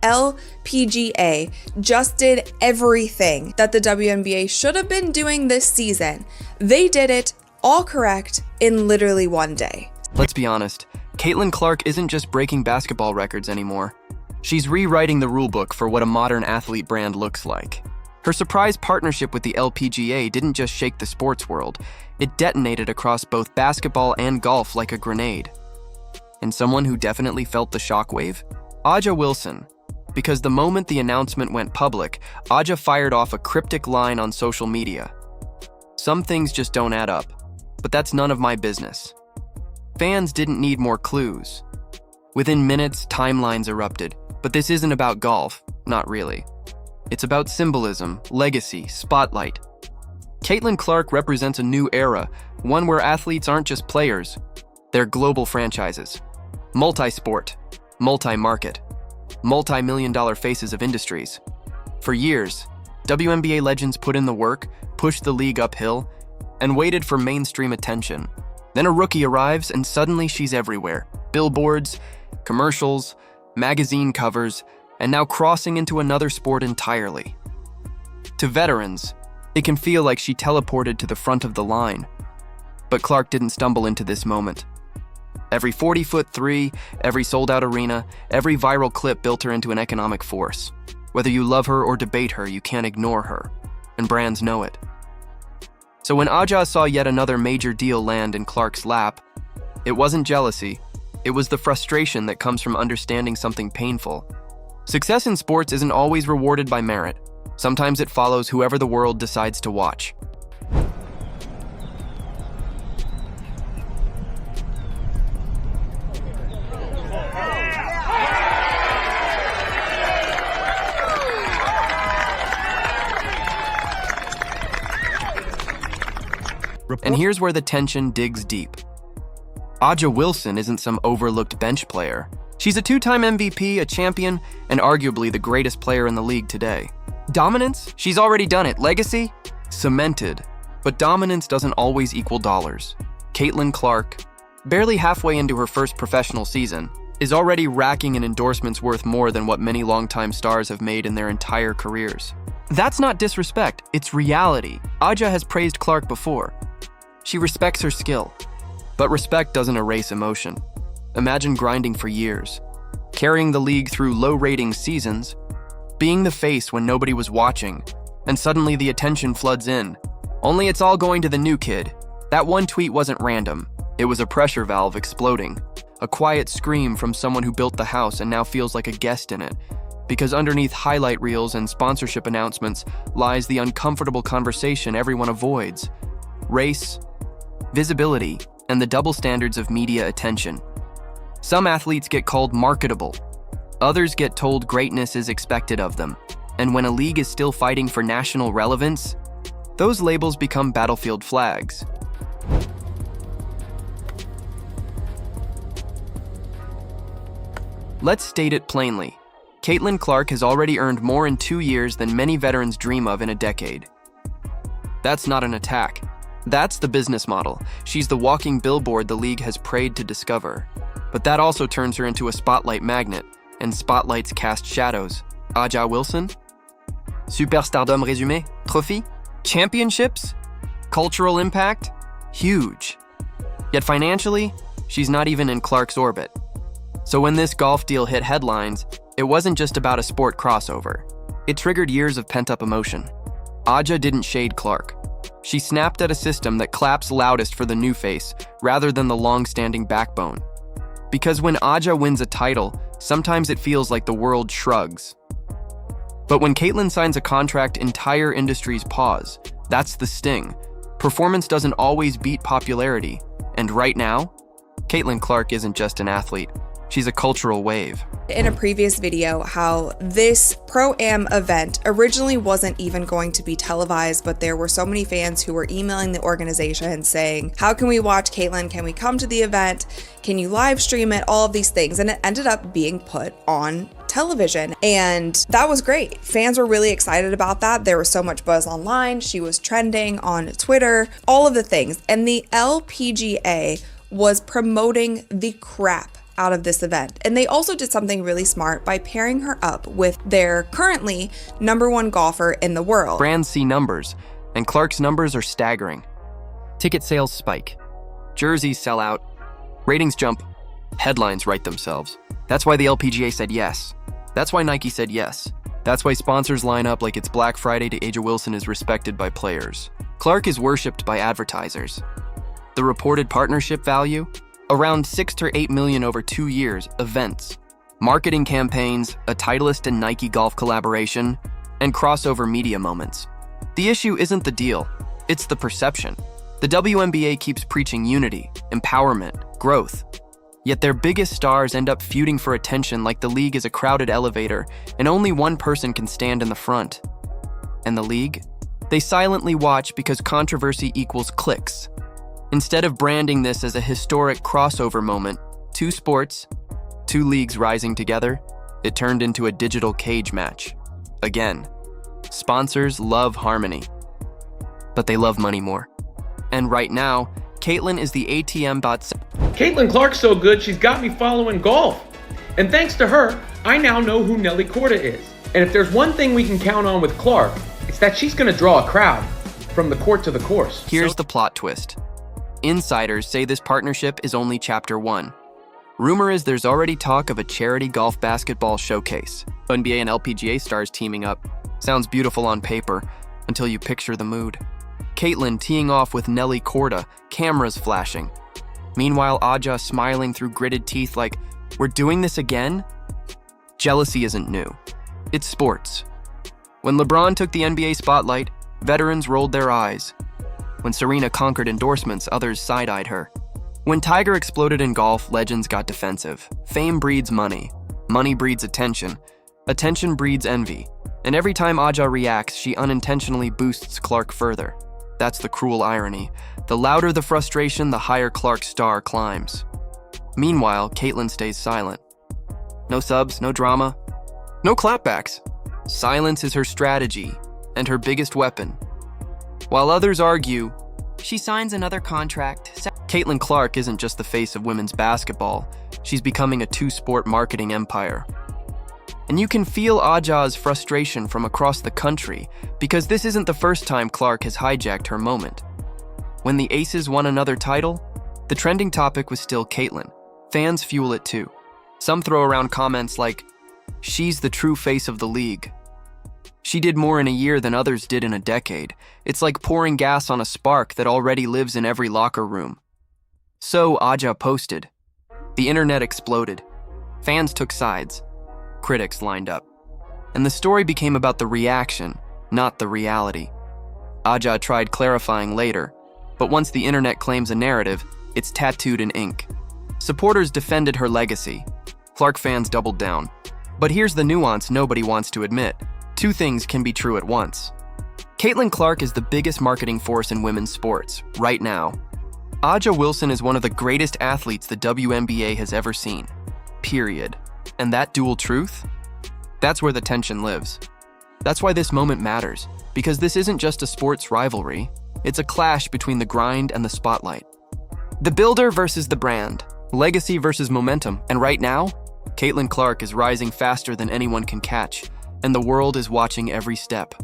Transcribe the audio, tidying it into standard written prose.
LPGA just did everything that the WNBA should have been doing this season. They did it all correct in literally one day. Let's be honest, Caitlin Clark isn't just breaking basketball records anymore. She's rewriting the rulebook for what a modern athlete brand looks like. Her surprise partnership with the LPGA didn't just shake the sports world, it detonated across both basketball and golf like a grenade. And someone who definitely felt the shockwave? A'ja Wilson. Because the moment the announcement went public, A'ja fired off a cryptic line on social media. Some things just don't add up, but that's none of my business. Fans didn't need more clues. Within minutes, timelines erupted, but this isn't about golf, not really. It's about symbolism, legacy, spotlight. Caitlin Clark represents a new era, one where athletes aren't just players, they're global franchises. Multi-sport, multi-market, multi-million-dollar faces of industries. For years, WNBA legends put in the work, pushed the league uphill, and waited for mainstream attention. Then a rookie arrives and suddenly she's everywhere. Billboards, commercials, magazine covers, and now crossing into another sport entirely. To veterans, it can feel like she teleported to the front of the line. But Clark didn't stumble into this moment. Every 40-foot three, every sold-out arena, every viral clip built her into an economic force. Whether you love her or debate her, you can't ignore her, and brands know it. So when A'ja saw yet another major deal land in Clark's lap, it wasn't jealousy, it was the frustration that comes from understanding something painful. Success in sports isn't always rewarded by merit. Sometimes it follows whoever the world decides to watch. And here's where the tension digs deep. A'ja Wilson isn't some overlooked bench player. She's a two-time MVP, a champion, and arguably the greatest player in the league today. Dominance? She's already done it. Legacy? Cemented. But dominance doesn't always equal dollars. Caitlin Clark, barely halfway into her first professional season, is already racking in endorsements worth more than what many longtime stars have made in their entire careers. That's not disrespect, it's reality. A'ja has praised Clark before. She respects her skill. But respect doesn't erase emotion. Imagine grinding for years, carrying the league through low-rating seasons, being the face when nobody was watching, and suddenly the attention floods in. Only it's all going to the new kid. That one tweet wasn't random. It was a pressure valve exploding. A quiet scream from someone who built the house and now feels like a guest in it. Because underneath highlight reels and sponsorship announcements lies the uncomfortable conversation everyone avoids. Race, visibility, and the double standards of media attention. Some athletes get called marketable. Others get told greatness is expected of them. And when a league is still fighting for national relevance, those labels become battlefield flags. Let's state it plainly. Caitlin Clark has already earned more in 2 years than many veterans dream of in a decade. That's not an attack. That's the business model. She's the walking billboard the league has prayed to discover. But that also turns her into a spotlight magnet, and spotlights cast shadows. A'ja Wilson? Superstardom résumé? Trophy? Championships? Cultural impact? Huge. Yet financially, she's not even in Clark's orbit. So when this golf deal hit headlines, it wasn't just about a sport crossover. It triggered years of pent-up emotion. A'ja didn't shade Clark. She snapped at a system that claps loudest for the new face, rather than the long-standing backbone. Because when A'ja wins a title, sometimes it feels like the world shrugs. But when Caitlin signs a contract, entire industries pause. That's the sting. Performance doesn't always beat popularity. And right now, Caitlin Clark isn't just an athlete. She's a cultural wave. In a previous video, how this Pro-Am event originally wasn't even going to be televised, but there were so many fans who were emailing the organization saying, how can we watch Caitlin? Can we come to the event? Can you live stream it? All of these things. And it ended up being put on television. And that was great. Fans were really excited about that. There was so much buzz online. She was trending on Twitter, all of the things. And the LPGA was promoting the crap out of this event. And they also did something really smart by pairing her up with their currently #1 golfer in the world. Brands see numbers, and Clark's numbers are staggering. Ticket sales spike. Jerseys sell out. Ratings jump. Headlines write themselves. That's why the LPGA said yes. That's why Nike said yes. That's why sponsors line up like it's Black Friday to A'ja Wilson is respected by players. Clark is worshipped by advertisers. The reported partnership value? Around 6 to 8 million over 2 years, events, marketing campaigns, a Titleist and Nike golf collaboration, and crossover media moments. The issue isn't the deal, it's the perception. The WNBA keeps preaching unity, empowerment, growth. Yet their biggest stars end up feuding for attention like the league is a crowded elevator and only one person can stand in the front. And the league? They silently watch because controversy equals clicks. Instead of branding this as a historic crossover moment, 2 sports, 2 leagues rising together, it turned into a digital cage match. Again, sponsors love harmony, but they love money more. And right now, Caitlin is the ATM bot. Caitlin Clark's so good, she's got me following golf. And thanks to her, I now know who Nelly Korda is. And if there's one thing we can count on with Clark, it's that she's going to draw a crowd from the court to the course. Here's the plot twist. Insiders say this partnership is only chapter 1. Rumor is there's already talk of a charity golf basketball showcase. NBA and LPGA stars teaming up. Sounds beautiful on paper, until you picture the mood. Caitlin teeing off with Nelly Korda, cameras flashing. Meanwhile, A'ja smiling through gritted teeth like, "We're doing this again?" Jealousy isn't new. It's sports. When LeBron took the NBA spotlight, veterans rolled their eyes. When Serena conquered endorsements, others side-eyed her. When Tiger exploded in golf, legends got defensive. Fame breeds money. Money breeds attention. Attention breeds envy. And every time A'ja reacts, she unintentionally boosts Clark further. That's the cruel irony. The louder the frustration, the higher Clark's star climbs. Meanwhile, Caitlin stays silent. No subs, no drama, no clapbacks. Silence is her strategy and her biggest weapon. While others argue, she signs another contract. Caitlin Clark isn't just the face of women's basketball. She's becoming a 2-sport marketing empire. And you can feel A'ja's frustration from across the country because this isn't the first time Clark has hijacked her moment. When the Aces won another title, the trending topic was still Caitlin. Fans fuel it too. Some throw around comments like, "She's the true face of the league. She did more in a year than others did in a decade. It's like pouring gas on a spark that already lives in every locker room." So A'ja posted. The internet exploded. Fans took sides. Critics lined up. And the story became about the reaction, not the reality. A'ja tried clarifying later, but once the internet claims a narrative, it's tattooed in ink. Supporters defended her legacy. Clark fans doubled down. But here's the nuance nobody wants to admit. 2 things can be true at once. Caitlin Clark is the biggest marketing force in women's sports, right now. A'ja Wilson is one of the greatest athletes the WNBA has ever seen. Period. And that dual truth? That's where the tension lives. That's why this moment matters, because this isn't just a sports rivalry, it's a clash between the grind and the spotlight. The builder versus the brand, legacy versus momentum, and right now, Caitlin Clark is rising faster than anyone can catch, and the world is watching every step.